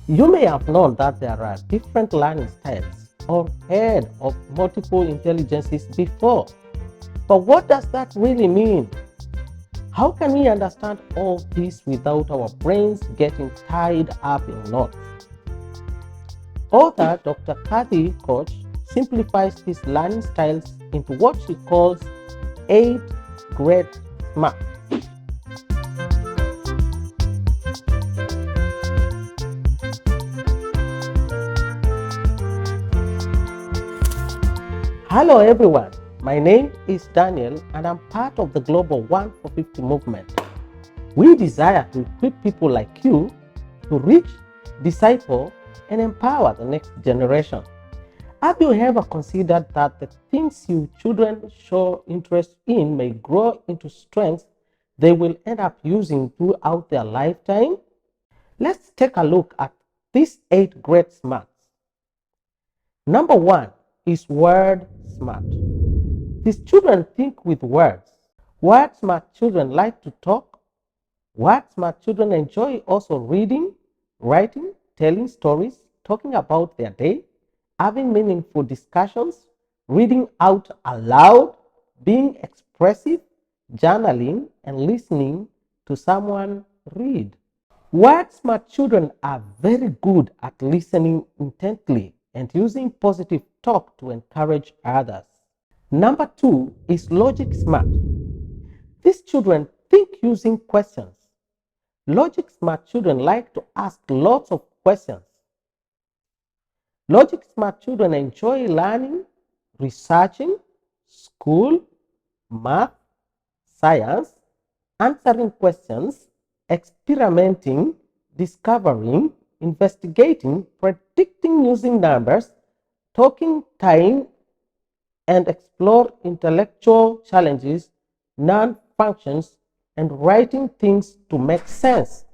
You may have known that there are different learning styles or heard of multiple intelligences before. But what does that really mean? How can we understand all this without our brains getting tied up in knots? Author Dr. Koch simplifies his learning styles into what she calls 8 great SMART. Hello everyone, my name is Daniel and I'm part of the Global 1 for 50 movement. We desire to equip people like you to reach, disciple, and empower the next generation. Have you ever considered that the things your children show interest in may grow into strengths they will end up using throughout their lifetime? Let's take a look at these 8 great smarts. Number 1 is word smart. These children think with words. Word smart children like to talk. Word smart children enjoy also reading, writing, telling stories, talking about their day, having meaningful discussions, reading out aloud, being expressive, journaling, and listening to someone read. Word smart children are very good at listening intently and using positive talk to encourage others. Number 2 is logic smart. These children think using questions. Logic smart children like to ask lots of questions. Logic smart children enjoy learning, researching, school, math, science, answering questions, experimenting, discovering, investigating, predicting using numbers, talking time, and explore intellectual challenges, non-functions, and writing things to make sense.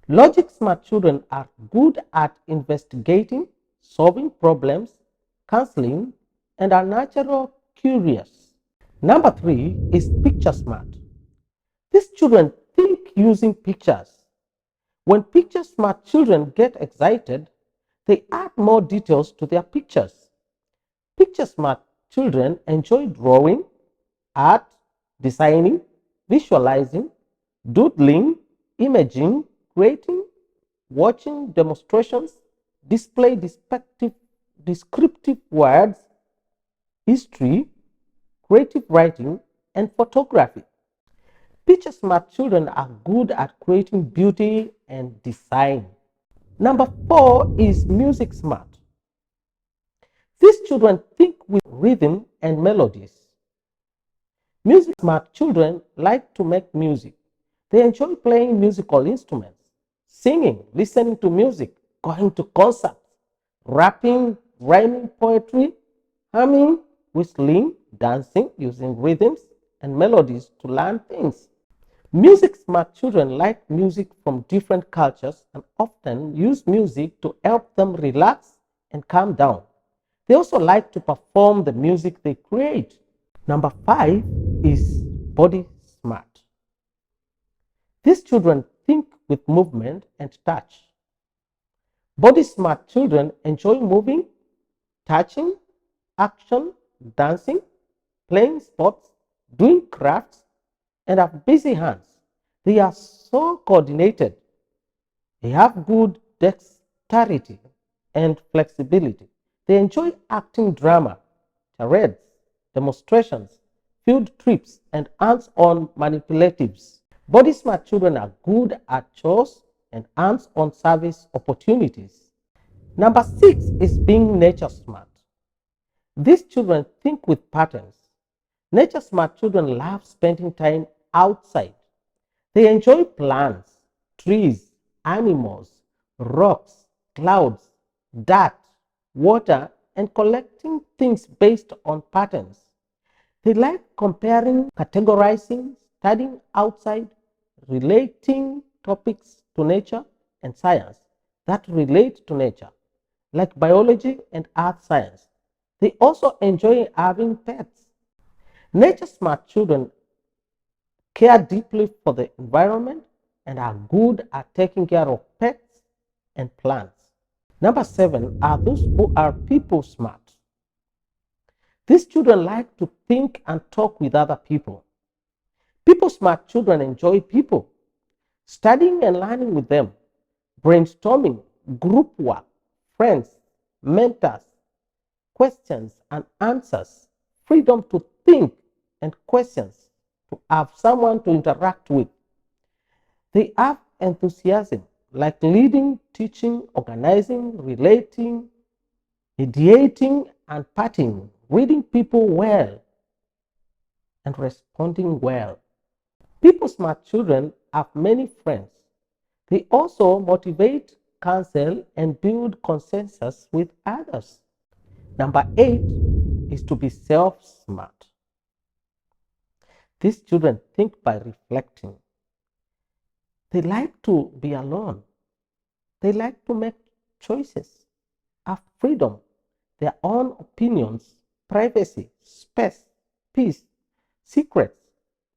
Logic smart children are good at investigating, solving problems, counseling, and are natural curious. Number 3 is picture smart. These children think using pictures. When picture smart children get excited, they add more details to their pictures. Picture smart children enjoy drawing, art, designing, visualizing, doodling, imaging, creating, watching demonstrations, display descriptive words, history, creative writing, and photography. Picture smart children are good at creating beauty and design. Number 4 is music smart. These children think with rhythm and melodies. Music smart children like to make music. They enjoy playing musical instruments, singing, listening to music, going to concerts, rapping, rhyming poetry, humming, whistling, dancing, using rhythms and melodies to learn things. Music smart children like music from different cultures and often use music to help them relax and calm down. They also like to perform the music they create. Number 5 is body smart. These children think with movement and touch. Body smart children enjoy moving, touching, action, dancing, playing sports, doing crafts, and have busy hands. They are so coordinated. They have good dexterity and flexibility. They enjoy acting drama, charades, demonstrations, field trips, and hands-on manipulatives. Body smart children are good at chores and hands-on service opportunities. Number 6 is being nature smart. These children think with patterns. Nature smart children love spending time outside. They enjoy plants, trees, animals, rocks, clouds, dirt, water, and collecting things based on patterns. They like comparing, categorizing, studying outside, relating topics to nature and science that relate to nature, like biology and earth science. They also enjoy having pets. Nature smart children care deeply for the environment and are good at taking care of pets, and plans. Number 7 are those who are people smart. These children like to think and talk with other people. People smart children enjoy people, studying and learning with them, brainstorming, group work, friends, mentors, questions and answers, freedom to think and questions, to have someone to interact with. They have enthusiasm like leading, teaching, organizing, relating, mediating, and partying, reading people well, and responding well. People smart children have many friends. They also motivate, counsel, and build consensus with others. Number 8 is to be self-smart. These children think by reflecting. They like to be alone. They like to make choices, have freedom, their own opinions, privacy, space, peace, secrets,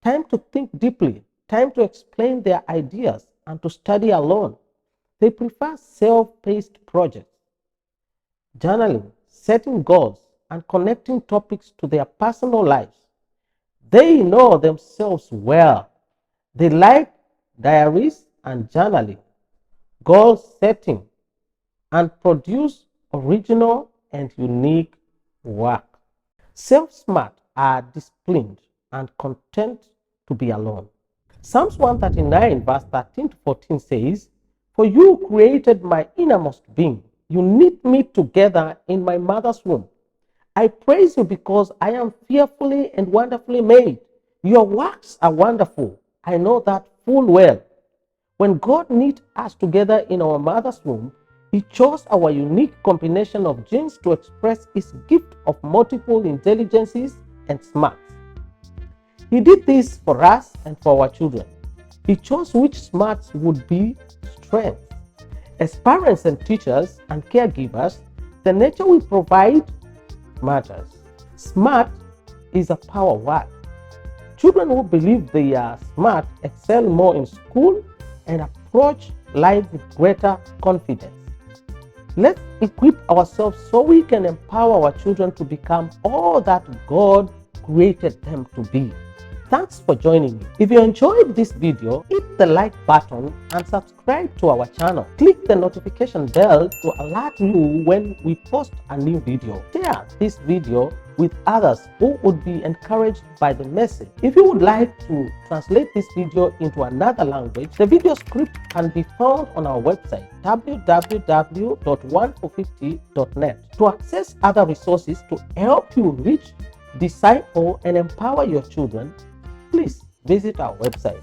time to think deeply, time to explain their ideas, and to study alone. They prefer self-paced projects, journaling, setting goals, and connecting topics to their personal lives. They know themselves well. They like diaries and journaling, goal setting, and produce original and unique work. Self-smart are disciplined and content to be alone. Psalms 139 verse 13 to 14 says, "For you created my innermost being. You knit me together in my mother's womb. I praise you because I am fearfully and wonderfully made. Your works are wonderful. I know that full well." When God knit us together in our mother's womb, He chose our unique combination of genes to express His gift of multiple intelligences and smarts. He did this for us and for our children. He chose which smarts would be strengths. As parents and teachers and caregivers, the nature we provide matters. Smart is a power word. Children who believe they are smart excel more in school and approach life with greater confidence. Let's equip ourselves so we can empower our children to become all that God created them to be. Thanks for joining me. If you enjoyed this video, hit the like button and subscribe to our channel. Click the notification bell to alert you when we post a new video. Share this video with others who would be encouraged by the message. If you would like to translate this video into another language, the video script can be found on our website www.1for50.net. To access other resources to help you reach, disciple, and empower your children, please visit our website.